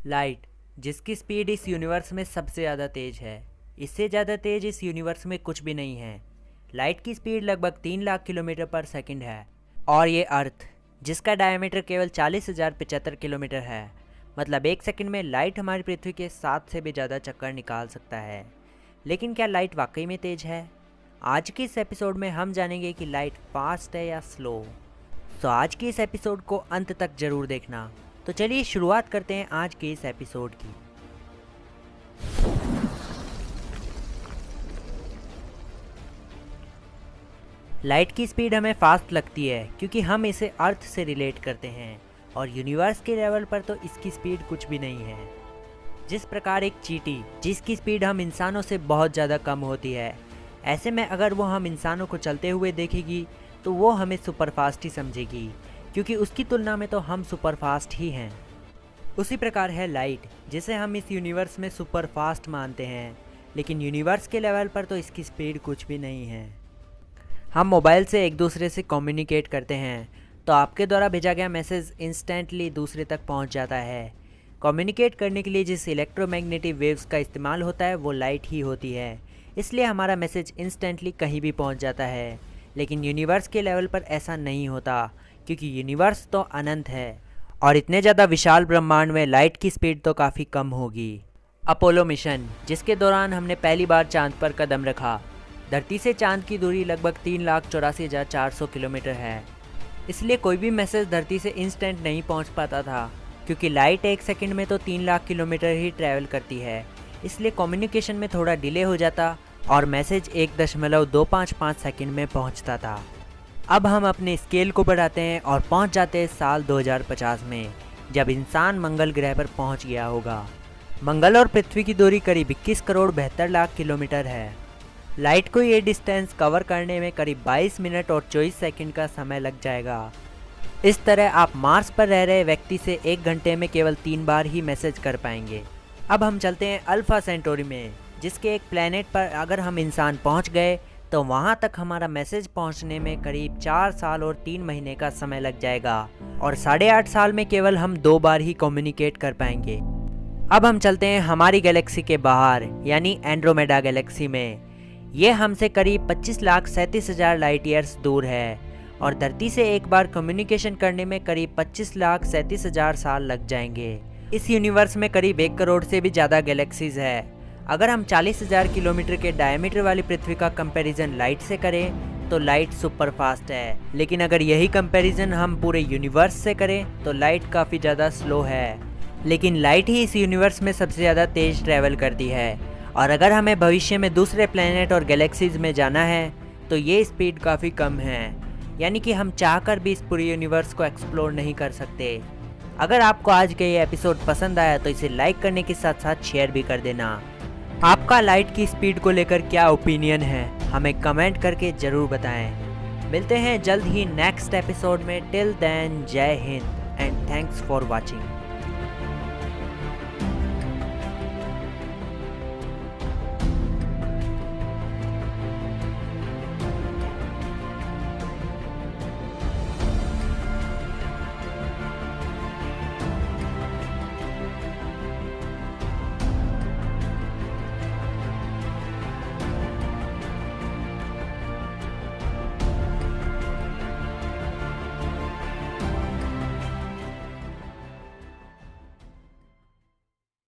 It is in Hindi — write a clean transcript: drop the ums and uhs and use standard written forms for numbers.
लाइट, जिसकी स्पीड इस यूनिवर्स में सबसे ज़्यादा तेज़ है। इससे ज़्यादा तेज़ इस यूनिवर्स में कुछ भी नहीं है। लाइट की स्पीड लगभग 3 लाख किलोमीटर पर सेकंड है। और ये अर्थ, जिसका डायमीटर केवल 40,075 किलोमीटर है, मतलब एक सेकंड में लाइट हमारी पृथ्वी के 7 से भी ज़्यादा चक्कर निकाल सकता है। लेकिन क्या लाइट वाकई में तेज़ है? आज की इस एपिसोड में हम जानेंगे कि लाइट फास्ट है या स्लो। तो आज की इस एपिसोड को अंत तक ज़रूर देखना। तो चलिए शुरुआत करते हैं आज के इस एपिसोड की। लाइट की स्पीड हमें फास्ट लगती है क्योंकि हम इसे अर्थ से रिलेट करते हैं, और यूनिवर्स के लेवल पर तो इसकी स्पीड कुछ भी नहीं है। जिस प्रकार एक चींटी, जिसकी स्पीड हम इंसानों से बहुत ज़्यादा कम होती है, ऐसे में अगर वो हम इंसानों को चलते हुए देखेगी तो वो हमें सुपर फास्ट ही समझेगी, क्योंकि उसकी तुलना में तो हम सुपर फास्ट ही हैं। उसी प्रकार है लाइट, जिसे हम इस यूनिवर्स में सुपर फास्ट मानते हैं, लेकिन यूनिवर्स के लेवल पर तो इसकी स्पीड कुछ भी नहीं है। हम मोबाइल से एक दूसरे से कम्युनिकेट करते हैं तो आपके द्वारा भेजा गया मैसेज इंस्टेंटली दूसरे तक पहुंच जाता है। कम्युनिकेट करने के लिए जिस इलेक्ट्रोमैग्नेटिक वेव्स का इस्तेमाल होता है वो लाइट ही होती है, इसलिए हमारा मैसेज इंस्टेंटली कहीं भी पहुंच जाता है। लेकिन यूनिवर्स के लेवल पर ऐसा नहीं होता, क्योंकि यूनिवर्स तो अनंत है और इतने ज़्यादा विशाल ब्रह्मांड में लाइट की स्पीड तो काफ़ी कम होगी। अपोलो मिशन, जिसके दौरान हमने पहली बार चांद पर कदम रखा, धरती से चांद की दूरी लगभग 3,84,400 किलोमीटर है। इसलिए कोई भी मैसेज धरती से इंस्टेंट नहीं पहुंच पाता था, क्योंकि लाइट एक सेकंड में तो 3 लाख किलोमीटर ही ट्रैवल करती है। इसलिए कम्युनिकेशन में थोड़ा डिले हो जाता और मैसेज 1.255 सेकंड में पहुंचता था। अब हम अपने स्केल को बढ़ाते हैं और पहुंच जाते हैं साल 2050 में, जब इंसान मंगल ग्रह पर पहुंच गया होगा। मंगल और पृथ्वी की दूरी करीब 21 करोड़ 72 लाख किलोमीटर है। लाइट को ये डिस्टेंस कवर करने में करीब 22 मिनट और 24 सेकंड का समय लग जाएगा। इस तरह आप मार्स पर रह रहे व्यक्ति से 1 घंटे में केवल 3 बार ही मैसेज कर पाएंगे। अब हम चलते हैं अल्फा सेंटोरी में, जिसके एक प्लेनेट पर अगर हम इंसान पहुंच गए तो वहां तक हमारा मैसेज पहुंचने में करीब 4 साल और 3 महीने का समय लग जाएगा, और 8.5 साल में केवल हम 2 बार ही कम्युनिकेट कर पाएंगे। अब हम चलते हैं हमारी गैलेक्सी के बाहर, यानी एंड्रोमेडा गैलेक्सी में। ये हमसे करीब 25,37,000 लाइट ईयर्स दूर है, और धरती से एक बार कम्युनिकेशन करने में करीब 25,37,000 साल लग जाएंगे। इस यूनिवर्स में करीब 1 करोड़ से भी ज़्यादा गैलेक्सीज है। अगर हम 40,000 किलोमीटर के डायमीटर वाली पृथ्वी का कंपैरिजन लाइट से करें तो लाइट सुपर फास्ट है, लेकिन अगर यही कंपैरिजन हम पूरे यूनिवर्स से करें तो लाइट काफ़ी ज़्यादा स्लो है। लेकिन लाइट ही इस यूनिवर्स में सबसे ज़्यादा तेज़ ट्रैवल करती है, और अगर हमें भविष्य में दूसरे प्लैनेट और गैलेक्सीज में जाना है तो ये स्पीड काफ़ी कम है, यानी कि हम चाहकर भी इस पूरे यूनिवर्स को एक्सप्लोर नहीं कर सकते। अगर आपको आज का ये एपिसोड पसंद आया तो इसे लाइक करने के साथ साथ शेयर भी कर देना। आपका लाइट की स्पीड को लेकर क्या ओपिनियन है, हमें कमेंट करके ज़रूर बताएं। मिलते हैं जल्द ही नेक्स्ट एपिसोड में। टिल देन, जय Hind and thanks for watching.